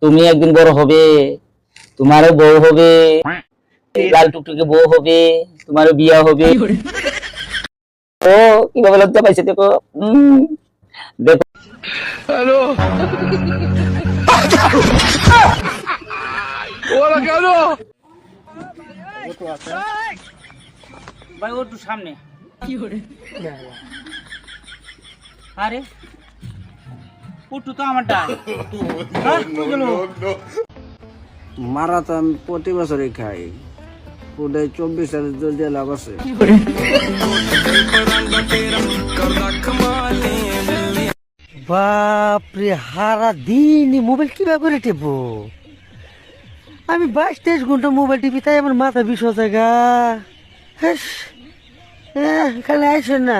তুমি একদিন বড় হবে, তোমারও বউ হবে, লাল টুকটুকে বউ হবে, তোমারও বিয়া হবে। ও কিভাবে লজ্জা পাইছে দেখো। দেখো হ্যালো ওরা কেন ভাই ওটু সামনে আরে ওটু তো আমার ডাল মারা তো আমি প্রতি বছরই খাই, পুরো 24 দিয়ে লাভ আছে। বাপরে, হারা দিন মোবাইল কিভাবে করে টেপবো আমি? 22-23 ঘন্টা মোবাইল টিপি, তাই আমার মাথা বিষ হচ্ছে গা। খালি আইসেন না।